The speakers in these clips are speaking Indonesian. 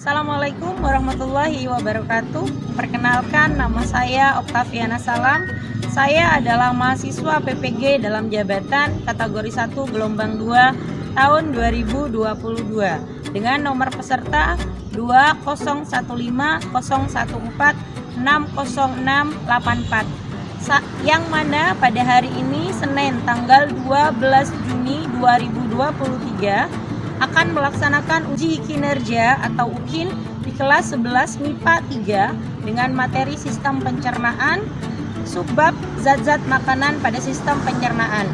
Assalamualaikum warahmatullahi wabarakatuh. Perkenalkan, nama saya Oktaviana Salam. Saya adalah mahasiswa PPG dalam jabatan kategori 1 gelombang 2 tahun 2022 dengan nomor peserta 2015014600684, yang mana pada hari ini Senin tanggal 12 Juni 2023 akan melaksanakan uji kinerja atau UKIN di kelas 11 MIPA 3 dengan materi sistem pencernaan, subbab zat-zat makanan pada sistem pencernaan.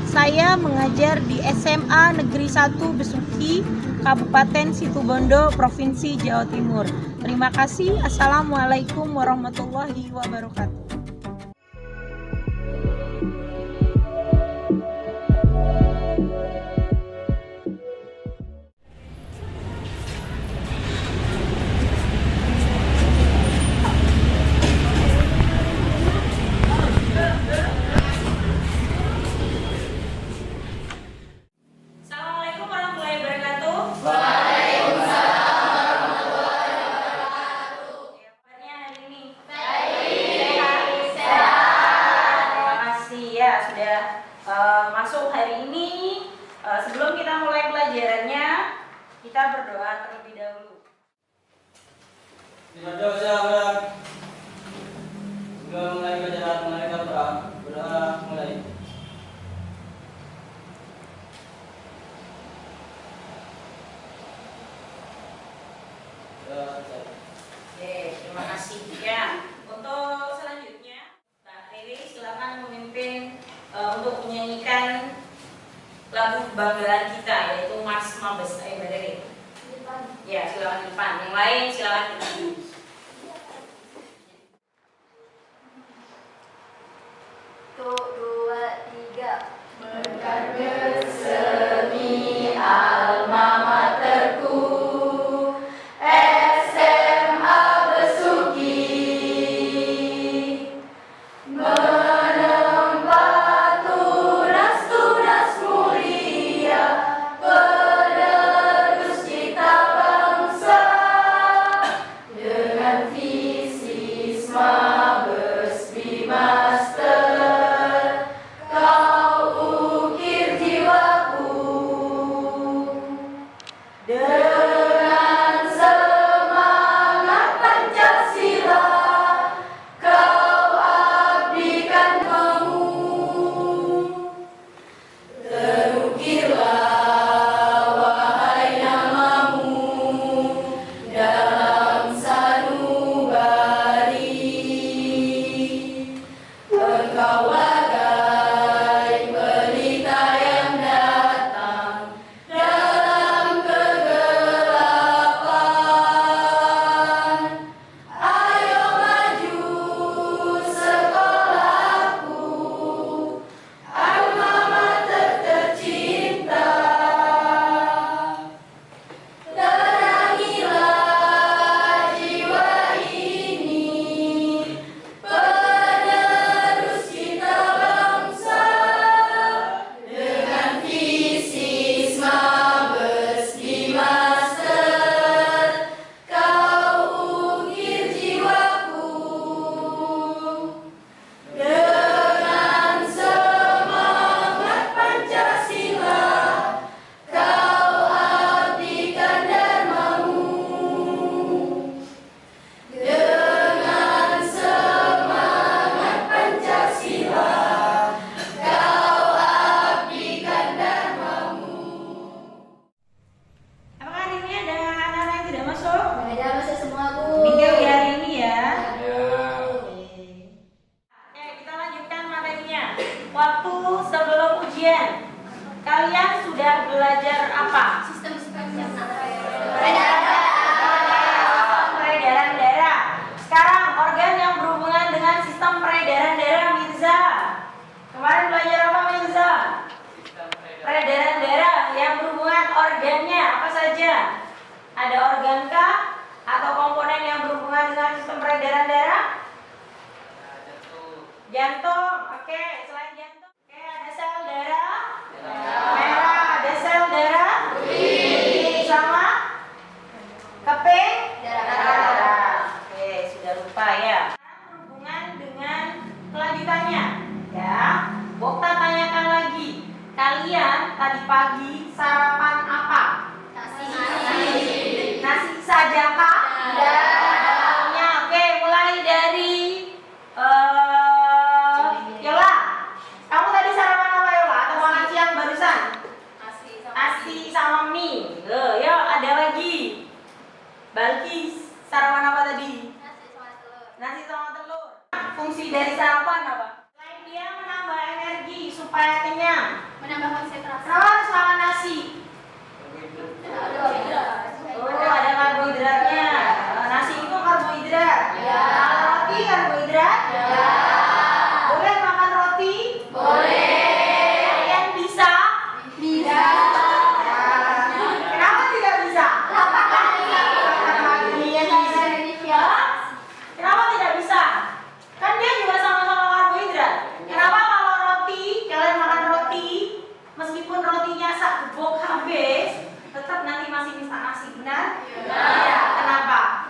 Saya mengajar di SMA Negeri 1 Besuki, Kabupaten Situbondo, Provinsi Jawa Timur. Terima kasih. Assalamualaikum warahmatullahi wabarakatuh. Masuk hari ini, sebelum kita mulai pelajarannya, kita berdoa terlebih dahulu. Sebelum mulai pelajaran, mari kita berdoa. Berdoa mulai. Oke, terima kasih ya. Untuk selanjutnya, Mbak Riri silakan memimpin untuk menyanyikan lagu kebanggaan kita, yaitu Mars Mabes. Ayo Mbak Riri. Ya, silakan di depan. Yang lain silakan di depan. 1, 2, 3. Berkat bersemi alma materku, SMA Besuki, menempat tunas-tunas mulia, penerus cita bangsa, dengan visi Mabes Bimaster. Dengan semangat Pancasila, kau abdikan kamu. Terukirlah wahai namamu dalam sanubari. Engkau bagai pelita yang datang dalam kegelapan. Ayo maju sekolahku, alma mater tercinta. Terangilah jiwa ini, penerus cita bangsa, dengan visi Mabes Bimaster. Kau ukir jiwaku dengan semangat Pancasila, kau abdikan dharmamu. Dengan semangat Pancasila, kau abdikan dharmamu. Apakah hari ini ada anak-anak yang tidak masuk? Ada masa semua, Bu. Minggu di hari ini ya. Ya. Oke, kita lanjutkan materinya. Waktu sebelum ujian, kalian sudah belajar apa? Sistem pencernaan. Peredaran darah. Sekarang organ yang berhubungan dengan sistem peredaran darah, Mirza. Kemarin belajar apa, Mirza? Peredaran darah yang berhubungan organnya apa saja? Ada organ kah atau komponen yang berhubungan dengan sistem peredaran darah? Jantung. Oke, selain jantung, oke, ada sel darah merah, ada sel darah putih, sama keping Bisa aja kak? Ya, oke, mulai dari Yola. Kamu tadi sarapan apa Yola? Atau makan siang barusan? Nasi sama mie. Yuk, ada lagi. Balkis, sarapan apa tadi? Nasi sama telur. Fungsi dari sarapan apa? Selain dia menambah energi supaya kenyang. Menambah konsentrasi. Kenapa harus makan nasi? Oh, ada karbohidratnya. Nasi itu karbohidrat. Ya. Makan roti karbohidrat. Ya. Boleh makan roti? Boleh. Kalian bisa? Bisa. Kenapa tidak bisa? Kenapa tidak bisa? Kan dia juga sama-sama karbohidrat. Kenapa kalau roti, kalian makan roti, meskipun rotinya sak gebok habis, tetap nanti masih minta nasi, benar? Ya. Kenapa?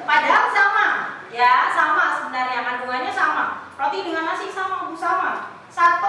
Padahal sama, ya sama sebenarnya kandungannya sama. Roti dengan nasi sama, Bu, sama. 1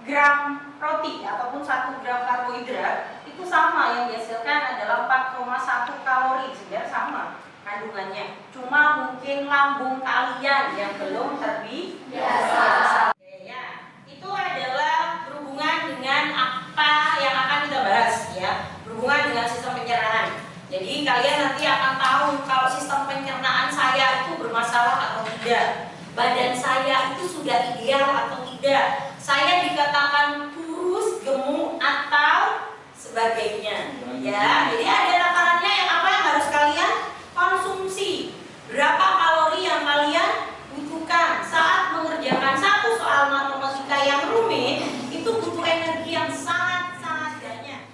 gram roti ataupun 1 gram karbohidrat itu sama, yang dihasilkan adalah 4,1 kalori, sebenarnya sama kandungannya. Cuma mungkin lambung kalian yang belum terbiasa. Oke, ya. Itu adalah berhubungan dengan apa yang akan kita bahas, ya. Berhubungan dengan sistem pencernaan. Jadi kalian nanti akan tahu kalau sistem pencernaan saya itu bermasalah atau tidak. Badan saya itu sudah ideal atau tidak. Saya dikatakan kurus, gemuk atau sebagainya. Ya, jadi ada takarannya yang apa yang harus kalian konsumsi. Berapa kalori yang kalian butuhkan saat mengerjakan satu soal matematika yang rumit, itu butuh energi yang sangat-sangat banyak.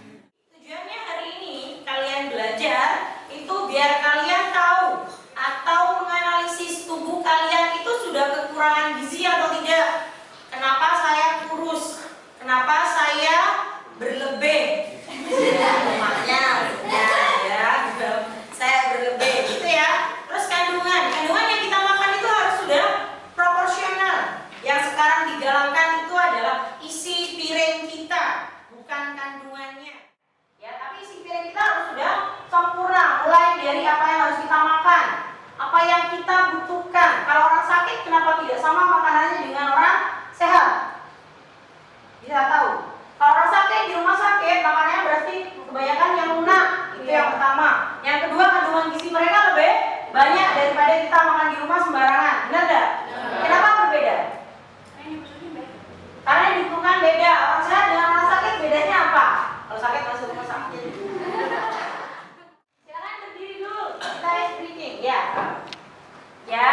Tujuannya hari ini kalian belajar itu biar kalian tahu atau menganalisis tubuh kalian itu sudah kekurangan gizi atau tidak. Kenapa saya kurus? Kenapa saya berlebih? Makanya ya, saya berlebih gitu ya. Terus kandungan yang kita makan itu harus sudah proporsional. Yang sekarang digalakkan itu adalah isi piring kita, bukan kandungannya. Ya, tapi isi piring kita harus sudah sempurna, mulai dari apa yang harus kita makan, apa yang kita butuhkan. Kalau orang sakit kenapa tidak sama makanannya dengan orang sehat? Bisa tahu. Kalau orang sakit di rumah sakit, makanannya berarti kebanyakan yang lunak. Itu yang pertama. Yang kedua, kandungan gizi mereka lebih banyak daripada kita makan di rumah sembarangan. Benar enggak? Kenapa berbeda? Karena yang dibutuhkan beda. Orang sehat dengan orang sakit bedanya apa? Kalau sakit masuk rumah sakit. Silakan berdiri dulu. Kita speaking, ya. Ya.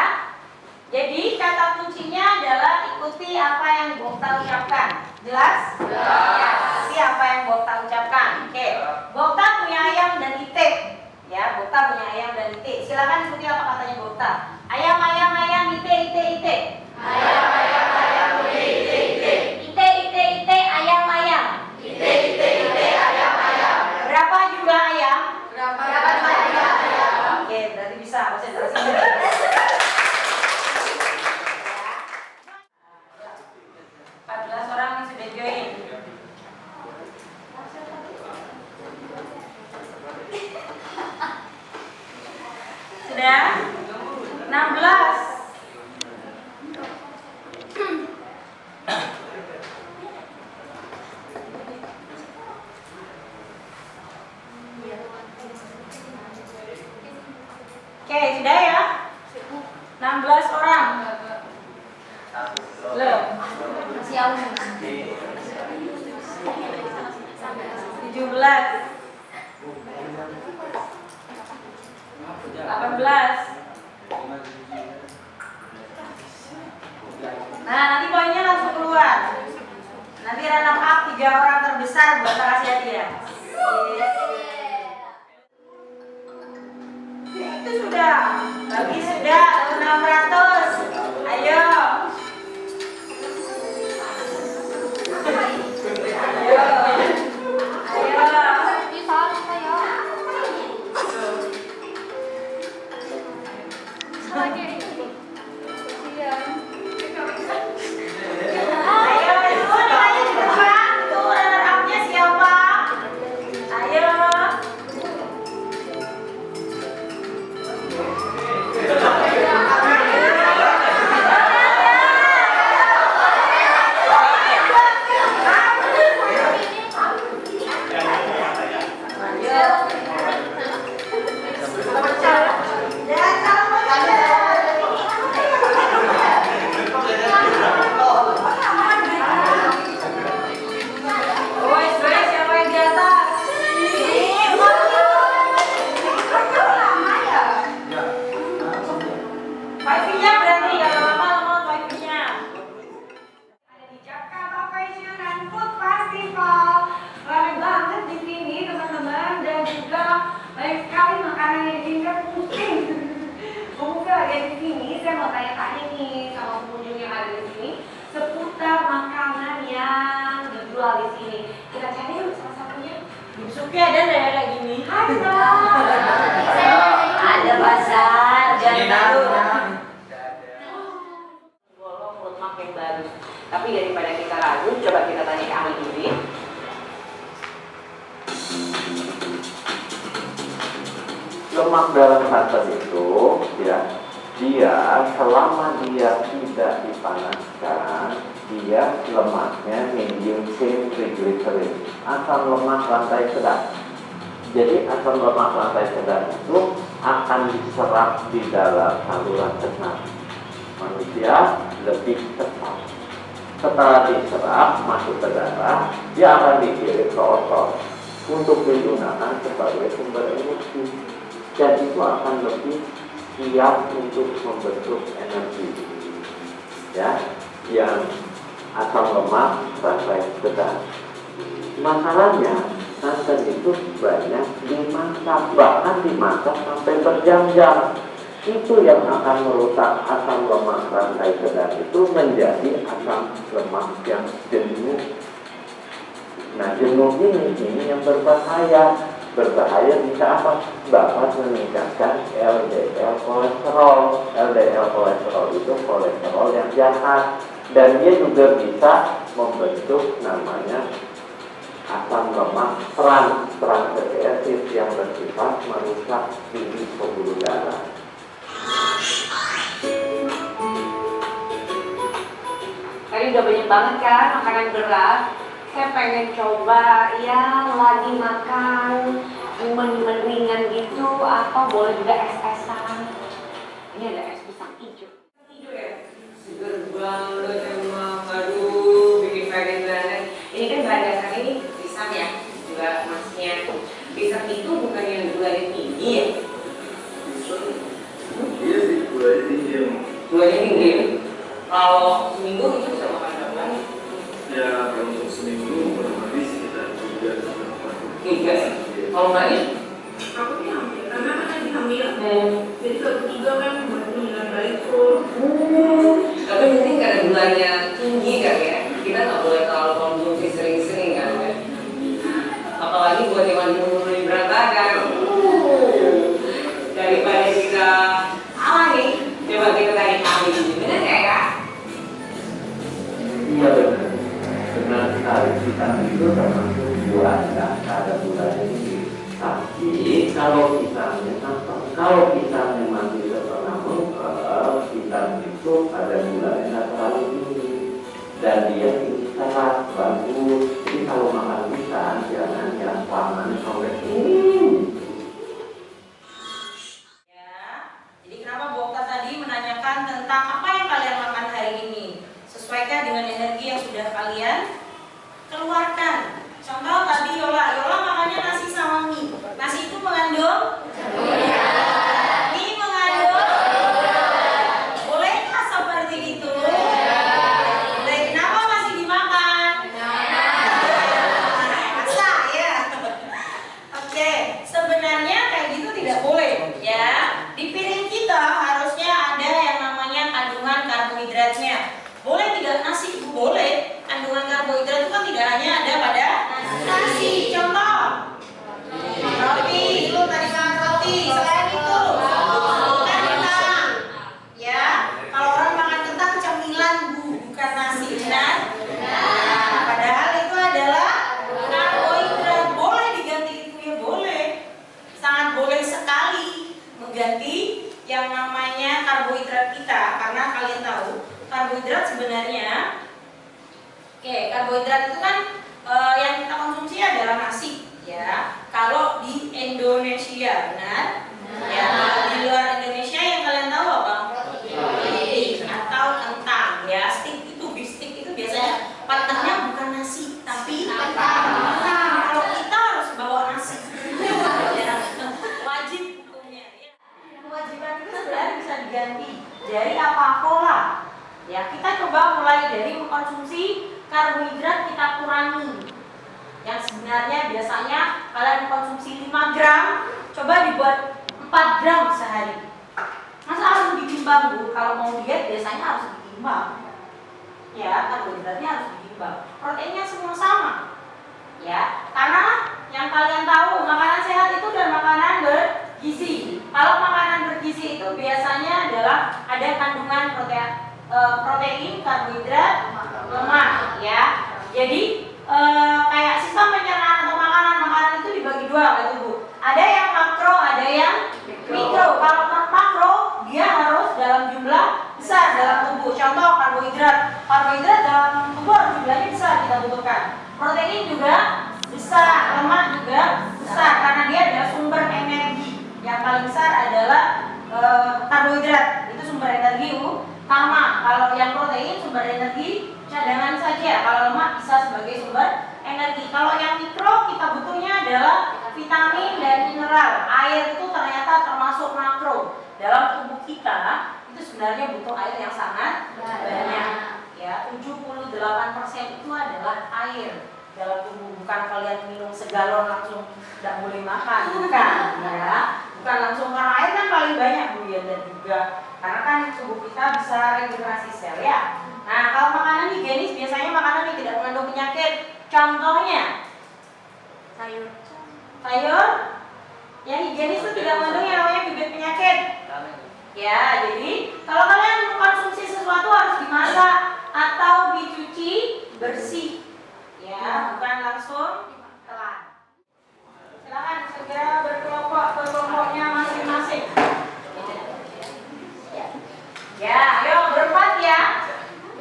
Jadi kata kuncinya adalah ikuti apa yang Bokta ucapkan. Jelas? Ya. Ikuti apa yang Bokta ucapkan. Oke. Bokta punya ayam dan itik. Ya, Bokta punya ayam dan itik. Silakan ikuti apa katanya Bokta. Ayam, ayam, ayam, itik, itik, itik. Ayam, ayam, ayam, itik, itik, itik. Itik, itik, itik, ayam, ayam. Itik, itik, itik, ayam, ayam. Berapa jumlah ayam? Berapa jumlah ayam? Oke, berarti bisa konsentrasi. 14 orang yang sudah join. Sudah? 16. Oke, sudah ya? 16 orang. Belum. Masih awal. 17. 18. Nah, nanti poinnya langsung keluar. Nanti runner up 3 orang terbesar buat kasih hadiah. Itu sudah. Bagi sudah 600. Ayo. Ayo, juga banyak sekali makanan yang diinginkan pusing. Pemuda lagi di sini, saya mau tanya-tanya nih sama pengunjung yang ada di sini seputar makanan yang dijual di sini. Kita cari yuk salah satunya. Suki ada nggak ya kayak gini? Ada. Ada pasar, jangan tahu. Bolong lemak yang bagus. Tapi daripada kita ragu, coba kita tanya ke ahli gizi. Lemak dalam santan itu, ya, dia selama dia tidak dipanaskan, dia lemaknya medium chain triglycerid, asam lemak lantai sedang. Jadi asam lemak lantai sedang itu akan diserap di dalam saluran cerna manusia lebih cepat. Setelah diserap masuk ke darah, dia akan dikirim ke otot untuk digunakan sebagai sumber energi. Dan itu akan lebih siap untuk membentuk energi, ya, yang asam lemak lantai sedang. Masalahnya santan itu banyak dimasak, bahkan dimasak sampai berjam-jam. Itu yang akan merusak asam lemak lantai sedang itu menjadi asam lemak yang jenuh. Nah, jenuh ini yang berbahaya. Berbahaya bisa apa? Dapat meningkatkan LDL kolesterol. LDL kolesterol itu kolesterol yang jahat. Dan dia juga bisa membentuk namanya asam lemak trans fatty acid yang bersifat merusak di pembuluh darah. Tadi udah banyak banget kan makanan berat. Saya pengen coba ya lagi makan minuman ringan gitu atau boleh juga es-esan. Ini ada es pisang hijau. Hijau ya? Seger banget emang, aduh, bikin pengen banget. Ini kan bahan dasarnya ini pisang ya, juga emasnya. Pisang itu bukan yang gulanya tinggi ya? Iya sih, gulanya tinggi. Gulanya tinggi. Kalau seminggu itu bisa makan berapa nih? Ya, kalau untuk seminggu kurang lebih sekitar 3 sampai 4. 3 ya? Kalau nggak ya? Aku sih hamil, karena kan lagi hamil. Jadi kalau 3 kan buat menilai baik Tapi mungkin karena gulanya tinggi kan ya, kita nggak boleh terlalu konsumsi sering-sering kan ya. Apalagi buat yang lagi menuruni berat badan. Daripada kita salah nih, coba kita tanya kami ini, benar nggak ya? Iya benar. Benar sekali, vitamin itu termasuk buah, nggak ada gulanya tinggi. Tapi kalau kita memang tidak pernah mengkel, vitamin itu ada gulanya nggak terlalu tinggi dan dia tinggi serat, bagus. Jadi kalau makan pisang jangan yang paman sampai Ya, jadi kenapa Bu Okta tadi menanyakan tentang apa yang kalian makan hari ini? Sesuaikan dengan energi yang sudah kalian keluarkan. Contoh tadi Yola makannya nasi sama mie. Nasi itu mengandung? Mie mengandung? Bolehkah seperti itu? Boleh. Kenapa masih dimakan? Masa ya? Oke, sebenarnya kayak gitu tidak boleh ya. Di piring kita harusnya ada yang namanya kandungan karbohidratnya. Boleh tidak nasi? Boleh. Kandungan karbohidrat itu kan tidak hanya ada pada nasi. Contoh roti, lu tadi makan roti. Selain itu makan kentang. Ya, kalau orang makan kentang cemilan bukan nasi, benar? Nah, padahal itu adalah karbohidrat. Boleh diganti itu ya boleh. Sangat boleh sekali mengganti yang namanya karbohidrat kita, karena kalian tahu karbohidrat sebenarnya, karbohidrat itu kan yang kita konsumsi adalah nasi, ya. Kalau di Indonesia, benar? Ya. Kalau di luar Indonesia yang kalian tahu apa? Roti atau kentang, ya. Bistik itu biasanya partnernya bukan nasi, tapi kentang. Kalau kita harus bawa nasi, ya. Wajib hukumnya. Ya. Kewajiban itu sebenarnya bisa diganti dari apa pola. Ya, kita coba mulai dari mengkonsumsi karbohidrat kita kurangi. Yang sebenarnya biasanya kalian konsumsi 5 gram, coba dibuat 4 gram sehari. Masa harus ditimbang Bu? Kalau mau diet biasanya harus ditimbang. Ya, karbohidratnya harus ditimbang. Proteinnya semua sama. Ya, karena yang kalian tahu makanan sehat itu dan makanan bergizi. Kalau makanan bergizi itu biasanya adalah ada kandungan protein, karbohidrat, lemak. Ya, jadi kayak sistem pencernaan atau makanan itu dibagi dua oleh tubuh. Ada yang makro, ada yang mikro. Kalau makro dia harus dalam jumlah besar dalam tubuh. Contoh karbohidrat. Karbohidrat dalam tubuh harus jumlahnya besar kita butuhkan. Protein juga besar, lemak juga besar karena dia adalah sumber energi. Yang paling besar adalah karbohidrat. Itu sumber energi utama. Kalau yang protein sumber energi cadangan saja. Kalau lemak bisa sebagai sumber energi. Kalau yang mikro kita butuhnya adalah vitamin dan mineral. Air itu ternyata termasuk makro. Dalam tubuh kita itu sebenarnya butuh air yang sangat banyak. Ya, 78% itu adalah air dalam tubuh. Bukan kalian minum segalon langsung tidak boleh makan, bukan ya. Bukan langsung, karena air kan paling banyak Bu ya, dan juga karena kan tubuh kita bisa regenerasi sel ya. Nah, kalau makanan higienis biasanya makanan yang tidak mengandung penyakit. Contohnya sayur yang higienis itu tidak mengandung yang namanya bibit penyakit. Ya, jadi kalau kalian mengkonsumsi sesuatu harus dimasak atau dicuci bersih. Ya, bukan langsung telan. Silakan segera berkelompoknya masing-masing. Ya, ayo berempat ya.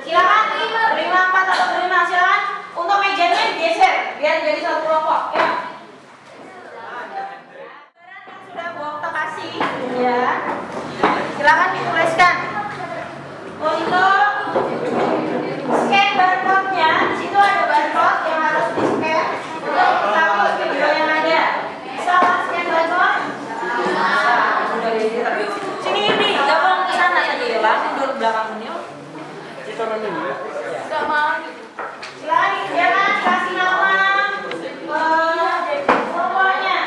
Silakan berlima, 4 atau berlima. Silakan untuk mejanya digeser biar jadi satu kelompok. Ya. Sudah Bu kasih ya. Silakan dituliskan. Untuk scan barcode-nya, di situ ada barcode yang harus di-scan untuk mengetahui video yang ada. Bisa kan scan barcode? Sini Yudi, gabung ke sana tadi ya Bang, mundur belakang ini. Enggak mau. Silakan dikerjakan, kasih nama kelompoknya.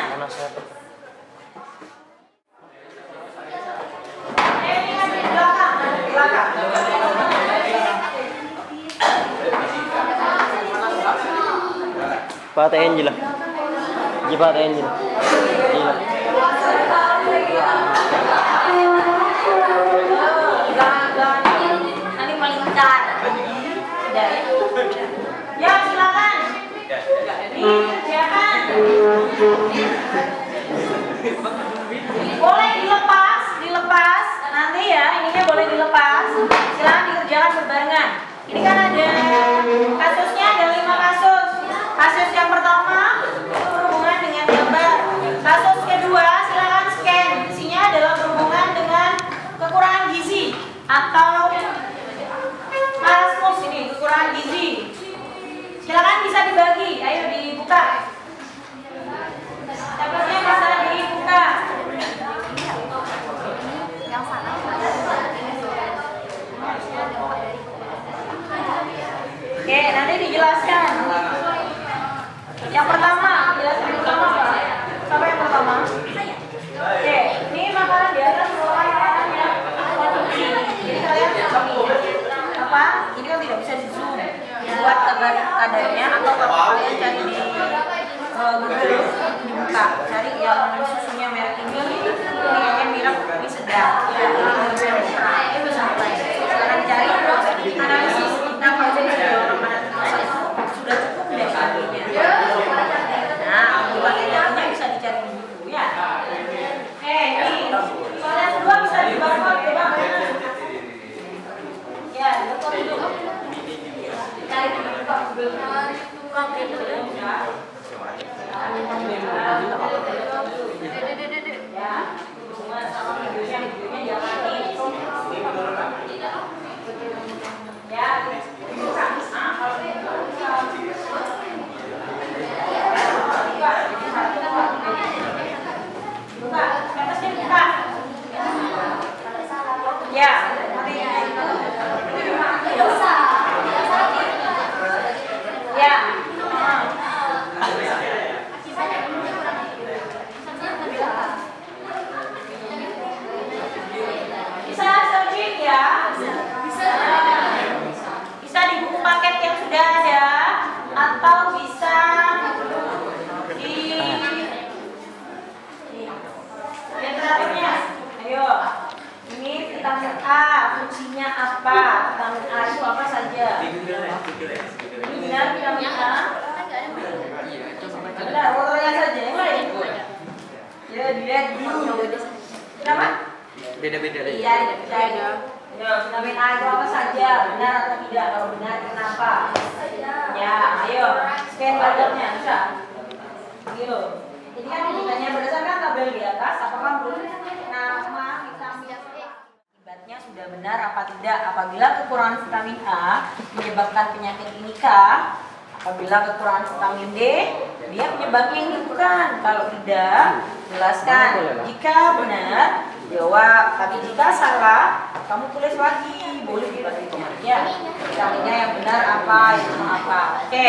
Ini kan di belakang. Pak TN lah. Pak TN lah. Nanti melingkar. Ya silakan. Dikerjakan. Boleh dilepas. Nanti ya ininya boleh dilepas. Silakan dikerjakan berbarengan. Ini kan ada kasusnya, ada 5 kasus. Kasus yang pertama itu berhubungan dengan gambar. Kasus kedua silakan scan. Isinya adalah berhubungan dengan kekurangan gizi atau marasmus ini, kekurangan gizi. Silakan bisa dibagi. Ayo dibuka. Tabletnya bisa dibuka. Yang sana. Oke, nanti dijelaskan. Yang pertama, jelaskan pertama Pak. Siapa yang pertama? Oke, ini makanan di atas merupakan makanan yang konsumsi. Jadi kalian apa? Ini kan tidak bisa di zoom. Buat kadarnya atau kalian cari di Google, dibuka, cari yang susunya merek ini kayaknya mirip, ini sedang. Ya, ini bisa mulai. Sekarang cari analisis kita konsumsi orang mana sudah cukup deh artinya. Nah, darinya bisa dicari di buku ya. Ini soal yang kedua bisa dibarcode, coba kalian. Ya, dibarcode dulu. Cari di buku konkret dulu ya. Ya, hubungan sama videonya jangan Lihat dulu. Kenapa? Beda-beda deh. Iya, beda. Ya, vitamin A itu apa saja? Benar atau tidak? Kalau benar, kenapa? Ya, ayo. Scan barcode-nya, bisa? Ayo. Jadi kan ditanya berdasarkan tabel di atas, apakah menurut nama vitamin akibatnya sudah benar apa tidak? Apabila kekurangan vitamin A menyebabkan penyakit ini kah? Apabila kekurangan vitamin D, dia penyebabnya ini bukan. Kalau tidak, jelaskan. Jika benar, jawab. Tapi jika salah, kamu tulis lagi. Boleh dibagi ya. Vitaminnya yang benar apa, yang salah apa. Oke.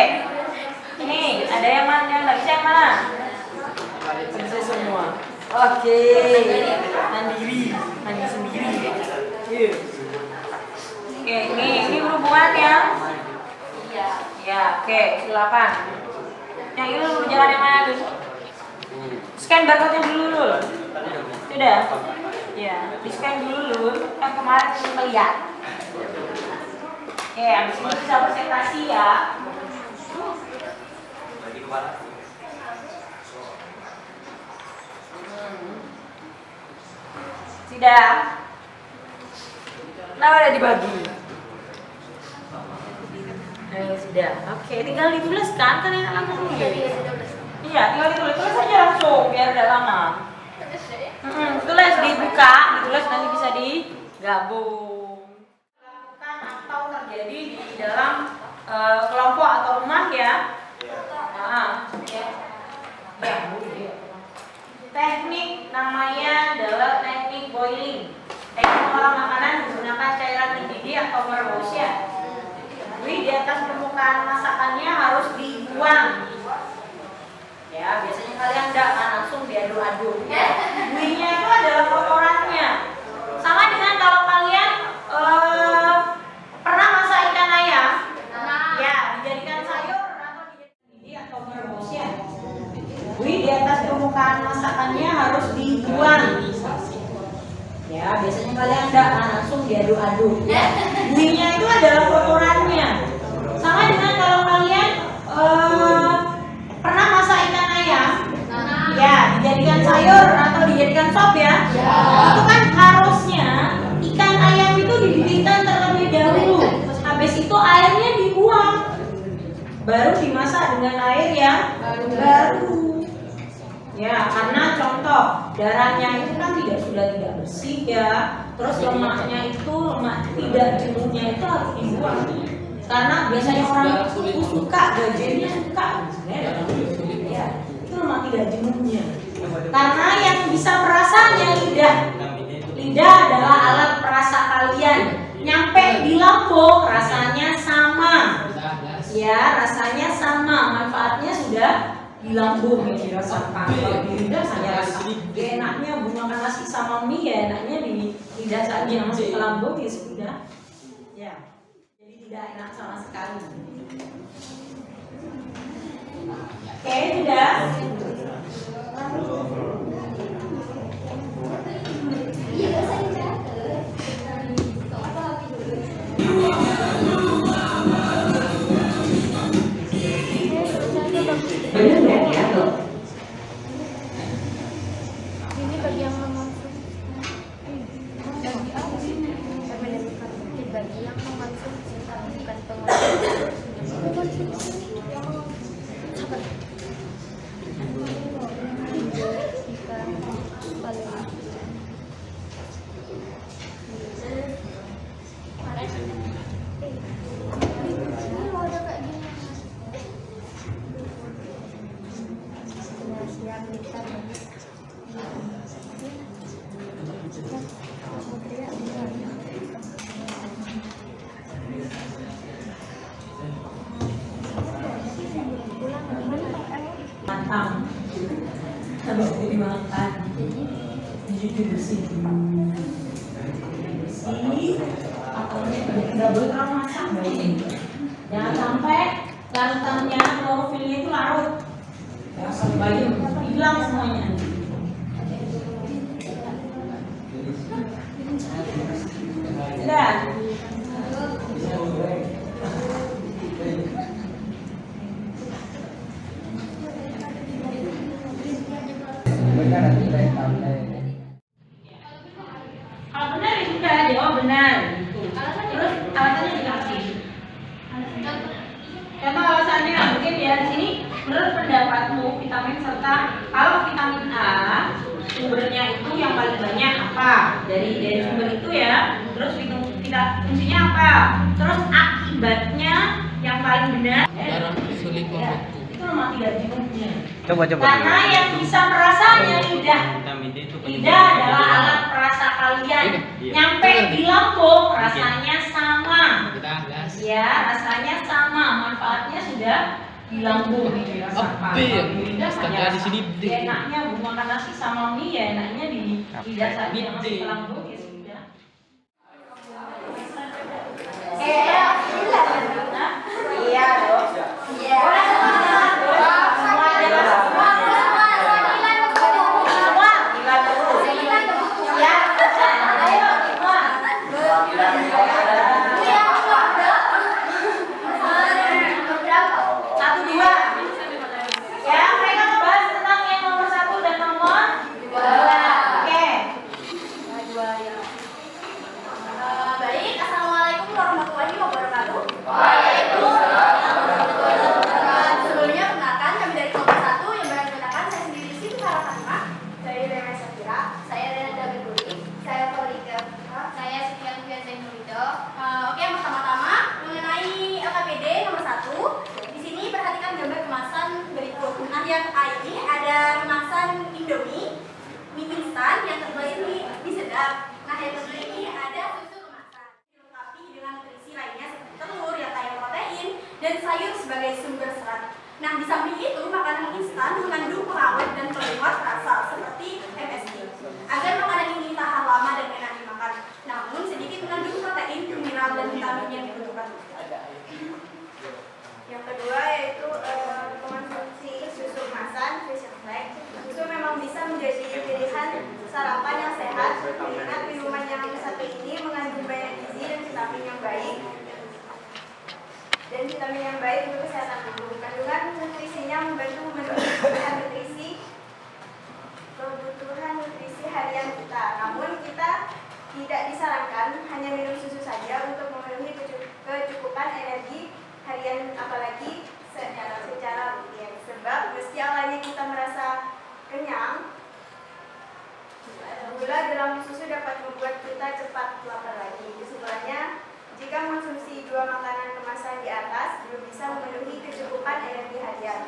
Ini ada yang mana? Yang nggak bisa yang mana? Bisa semua. Oke. Mandi sendiri. Iya. Oke, ini berhubungan ya. Ya, oke, silakan. Yang ini dulu, jangan yang mana dulu. Scan barcode-nya dulu. Sudah? Ya, di scan dulu. Yang kemarin kita lihat. Oke, habis ini bisa presentasi ya. Sudah? Kenapa ada dibagi? Sudah. Oke, tinggal ditulis kan enak langsung. Iya, tinggal ditulis aja langsung biar tidak lama. Tulis dibuka, ditulis nanti bisa digabung. Lakukan atau terjadi di dalam kelompok atau rumah ya. Teknik namanya adalah teknik boiling. Teknik mengolah makanan menggunakan cairan mendidih atau merebus ya. Di atas permukaan masakannya harus dibuang. Ya, biasanya kalian enggak kan langsung diaduk-aduk. Buihnya itu adalah kotorannya. Sama dengan kalau kalian pernah masak ikan ayam, ya dijadikan sayur atau dijadikan atau merebus ya. Buih di atas permukaan masakannya harus dibuang. Ya, biasanya kalian enggak kan langsung diaduk-aduk. Buihnya itu adalah kotorannya. Sama dengan kalau kalian pernah masak ikan ayam, ya dijadikan sayur atau dijadikan sop ya. Itu kan harusnya ikan ayam itu dididihkan terlebih dahulu. Habis itu airnya dibuang, baru dimasak dengan air yang baru. Ya, karena contoh darahnya itu kan sudah tidak bersih ya. Terus lemaknya itu lemak tidak jenuhnya itu harus dibuang. Karena biasanya orang itu suka gajinya suka sebenarnya ya, itu lemak tidak jenuhnya. Karena yang bisa merasanya lidah adalah alat perasa kalian. Nyampe di lambung rasanya sama ya, rasanya sama, manfaatnya sudah di lambung yang dirasakan. Kalau di lidah hanya rasa enaknya makan nasi sama mie ya, enaknya di lidah saja, masuk ke lambung ya sudah ya, jadi tidak enak sama sekali. Oke, sudah. Ini bagi yang mengonsumsi. Bagi yang mengonsumsi, bukan pengonsumsi. Sabar. Matang habis itu dimakan, jadi bersih nggak boleh terlalu masak baik. Jangan sampai larutannya klorofilnya itu larut ya, sampai hilang semuanya. Sudah. Kalau benar ya sudah jawab benar gitu. Terus alasannya dikasih. Contoh alasannya mungkin ya di sini menurut pendapatmu vitamin serta kalau vitamin A sumbernya itu yang paling banyak apa dari sumber itu ya. Terus fungsinya apa? Terus akibatnya yang paling benar. Ya, itu nomor 3 jumlahnya. Coba. Karena yang bisa merasanya lidah. Vitamin D itu Lidah adalah alat perasa kalian. Nyampe di lambung rasanya sama. Ya, rasanya sama. Manfaatnya sudah di lambung ini rasakan. Lidah hanya di sini. Enaknya makan nasi sama mie ya enaknya di lidah saja masuk ke lambung ya sudah. Iya dong. Iya. Yang A ini ada kemasan Indomie, mie instan, yang kedua ini mie sedap. Nah yang kedua ini ada susu kemasan, dilengkapi dengan nutrisi lainnya seperti telur yang kaya protein dan sayur sebagai sumber serat. Nah di samping itu makanan instan mengandung pengawet dan penguat rasa seperti MSG agar makanan ini tahan lama dan enak dimakan. Namun sedikit mengandung protein, mineral dan vitamin yang dibutuhkan. Yang kedua yaitu konsumsi susu kemasan, fish flag. Susu memang bisa menjadi pilihan sarapan yang sehat. Mengingat minuman yang satu ini mengandung banyak gizi dan vitamin yang baik. Untuk kesehatan tubuh. Kandungan nutrisinya membantu memenuhi kebutuhan nutrisi harian kita. Namun kita tidak disarankan hanya minum susu saja untuk memenuhi kecukupan energi harian, apalagi secara rutin. Sebab meski awalnya kita merasa kenyang, gula dalam susu dapat membuat kita cepat lapar lagi. Kesimpulannya, jika mengonsumsi 2 makanan kemasan di atas belum bisa memenuhi kecukupan energi harian.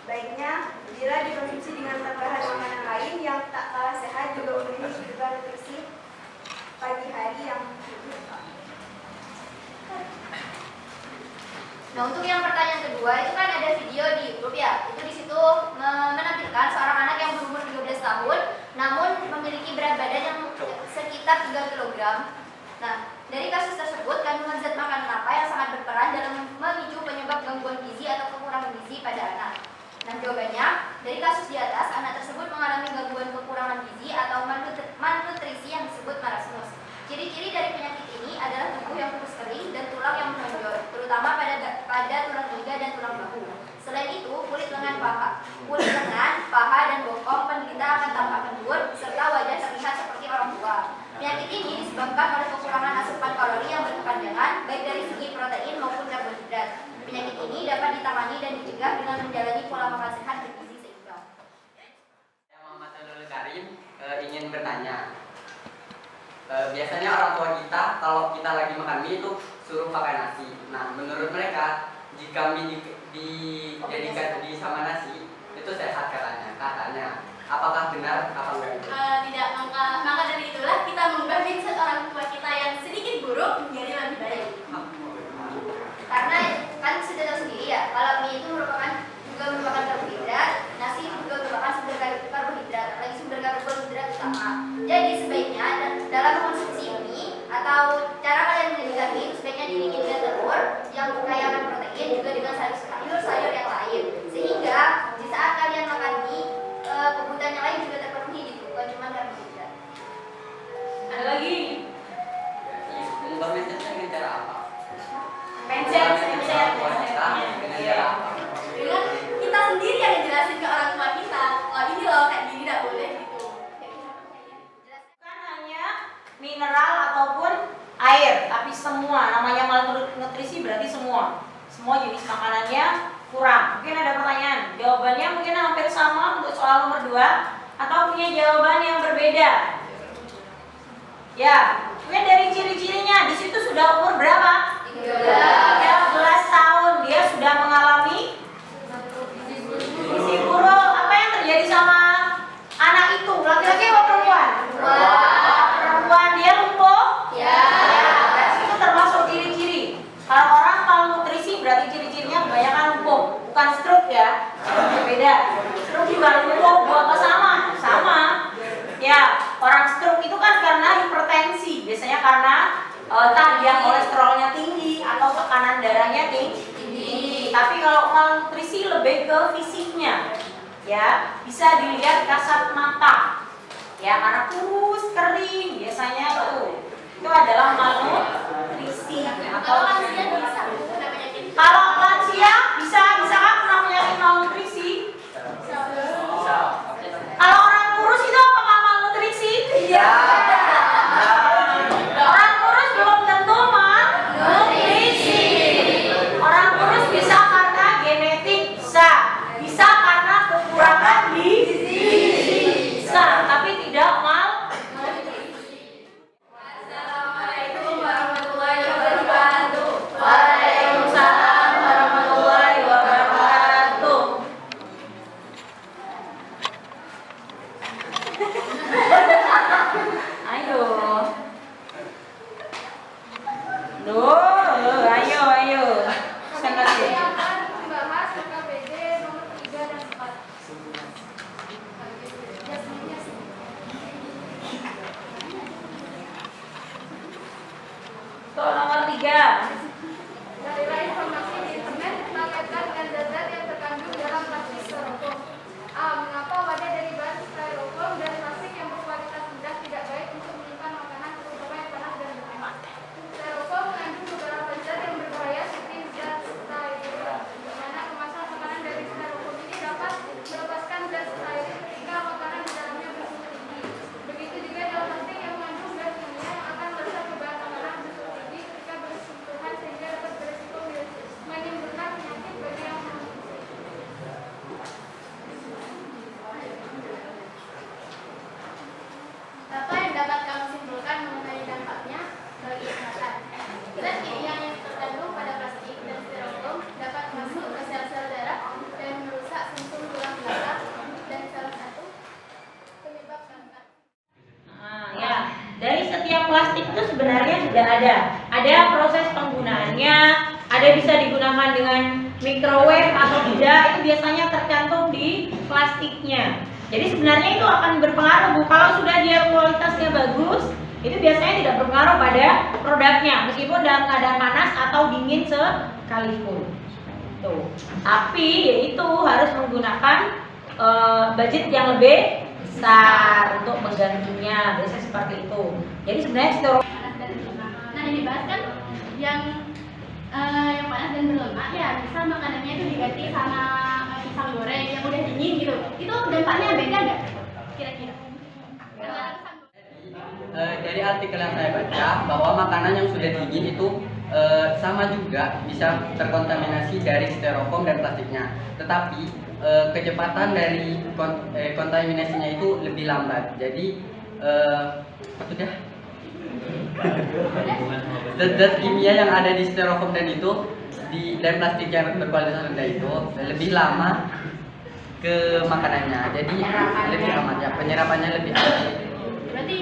Baiknya bila dikonsumsi dengan tambahan makanan lain yang tak kalah sehat juga memenuhi kebutuhan nutrisi pagi hari yang berlimpah. Nah, untuk yang pertanyaan kedua itu kan ada video di YouTube ya. Itu di situ menampilkan seorang anak yang berumur 13 tahun namun memiliki berat badan yang sekitar 3 kg. Nah, dari kasus tersebut kandungan zat makanan apa yang sangat berperan dalam memicu penyebab gangguan gizi atau kekurangan gizi pada anak? Nah, jawabannya, dari kasus di atas anak tersebut mengalami gangguan kekurangan gizi atau malnutrisi yang disebut marasmus. Ciri-ciri dari penyakit ini adalah tubuh yang kurus kering dan tulang yang menonjol, terutama pada tulang iga dan tulang bahu. Selain itu, kulit lengan, paha, dan bokong penderita akan tampak kendur, serta wajah terlihat seperti orang tua. Penyakit ini disebabkan oleh kekurangan asupan kalori yang berkepanjangan, baik dari segi protein maupun karbohidrat. Penyakit ini dapat ditangani dan dicegah dengan menjalani pola makan sehat bergizi seimbang. Saya Muhammad Nurul Karim ingin bertanya. Biasanya orang tua kita kalau kita lagi makan mie itu suruh pakai nasi. Nah, menurut mereka jika mie dijadikan sama nasi itu sehat katanya. Apakah benar apa enggak? Tidak, maka dari itulah kita mengubah mindset orang tua kita yang sedikit buruk menjadi lebih baik. Karena kan sudah tahu sendiri ya, kalau mie itu merupakan karbohidrat, nasi juga merupakan sumber karbohidrat, apalagi sumber karbohidrat utama. Jadi sebaiknya dalam mengonsumsi mie atau cara kalian menjadikan mie, sebaiknya dibikin dengan telur yang kaya akan protein juga dengan sayur-sayur yang lain. Sehingga di saat kalian makan mie, kebutuhan yang lain juga terpenuhi. semua. Namanya malnutrisi berarti semua jenis makanannya kurang. Mungkin ada pertanyaan, jawabannya mungkin hampir sama untuk soal nomor 2 atau punya jawaban yang berbeda. Ya, mungkin dari ciri-cirinya di situ sudah umur berapa? 13 tahun. Dia sudah mengalami gizi buruk. Apa yang terjadi sama anak itu? Laki-laki atau perempuan? Perempuan. Dia lumpuh? Ya. Itu termasuk ciri-ciri. Kalau orang malnutrisi berarti ciri-cirinya kebanyakan lumpuh, bukan stroke ya. Berbeda. Stroke juga lumpuh, apa sama? Sama. Ya, orang stroke itu kan karena hipertensi, biasanya karena entah dia kolesterolnya tinggi atau tekanan darahnya tinggi. Tapi kalau malnutrisi lebih ke fisiknya, ya bisa dilihat kasat mata, ya karena kurus kering biasanya itu adalah malnutrisi. Atau kalau lansia bisa kan kena penyakit malnutrisi. Kalau orang kurus itu apakah malnutrisi? Iya. Orang kurus belum tentu malnutrisi. Orang kurus bisa karena genetik, bisa karena kekurangan gizi, bisa, tapi tidak malnutrisi. Assalamualaikum warahmatullahi wabarakatuh. Waalaikumsalam warahmatullahi wabarakatuh. Ayo. Ayo. Sangat Saya akan membahas KKBD nomor 3 dan 4. Soal nomor 3. Carilah informasi di internet berkaitan dengan zat-zat yang terkandung dalam plastik styrofoam. A. Mengapa wadah dari bahan styrofoam dan plastik yang berkualitas rendah tidak baik untuk menyimpan makanan terutama yang panas dan berhemat? Styrofoam mengandung beberapa zat yang berbahaya seperti zat styrene, di mana kemasan makanan dari styrofoam ini dapat melepaskan zat styrene ketika makanan di dalamnya bersuhu tinggi. Begitu juga dalam plastik yang mengandung gas kimia yang akan merusak ke bahan makanan bersuhu tinggi ketika bersentuhan sehingga dapat beresiko menimbulkan penyakit bagi yang mengonsumsi. Apa yang dapat kamu simpulkan mengenai dampaknya bagi kesehatan? Zat kimia yang terkandung pada plastik dan styrofoam dapat masuk ke sel-sel darah dan merusak sumsum tulang belakang dan salah satu penyebab kanker. Ya, dari setiap plastik itu sebenarnya sudah ada proses penggunaannya, ada bisa digunakan dengan microwave atau tidak, itu biasanya tercantum di plastiknya. Jadi sebenarnya itu akan berpengaruh, Bu. Kalau sudah dia kualitasnya bagus, itu biasanya tidak berpengaruh pada produknya, meskipun dalam keadaan panas atau dingin sekalipun. Tuh. Tapi yaitu harus menggunakan budget yang lebih besar untuk menggantinya, biasanya seperti itu. Jadi sebenarnya styrofoam. Nah, yang dibahas kan yang panas dan berlemak, ya bisa makanannya itu diganti sama pisang goreng yang udah dingin gitu. Itu dampaknya beda nggak kira-kira? Dari artikel yang saya baca bahwa makanan yang sudah dingin itu sama juga bisa terkontaminasi dari styrofoam dan plastiknya. Tetapi kecepatan dari kontaminasinya itu lebih lambat. Jadi sudah zat kimia yang ada di styrofoam dan plastik yang berkualitas rendah itu lebih lama ke makanannya. Jadi lebih aman ya, penyerapannya lebih aman.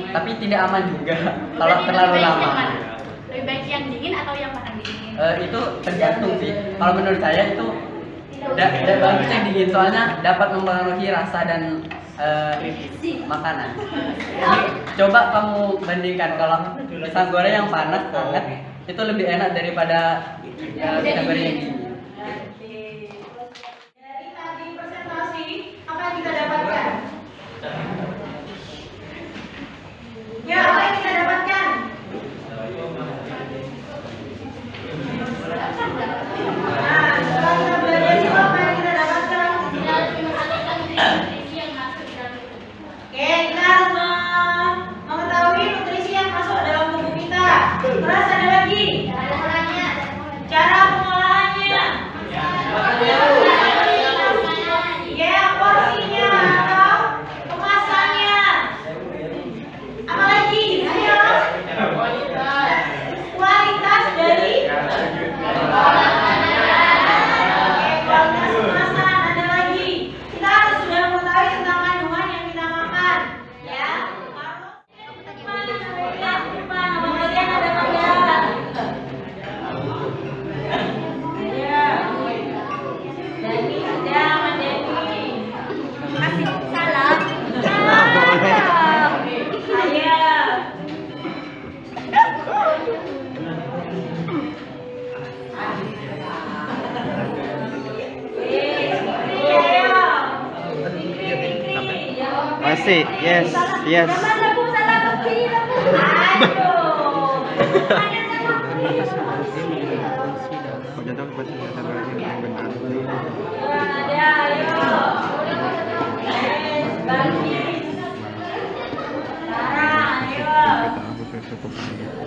Tapi tidak aman juga kalau terlalu lama. Lebih baik yang dingin atau yang makan dingin? Itu tergantung sih. Kalau menurut saya itu bagus yang dingin, soalnya dapat mempengaruhi rasa dan makanan. Jadi coba kamu bandingkan, kalau pisang goreng yang panas banget itu lebih enak daripada pisang goreng yang dingin. Dari tadi presentasi, apa yang kita dapatkan? Ya, apa yang kita dapatkan? Nah, setelah kita belajar itu apa yang kita dapatkan? Oke, kita harus mengetahui nutrisi yang masuk dalam tubuh kita. Terus ada lagi nasi. Yes, yes. Ayo.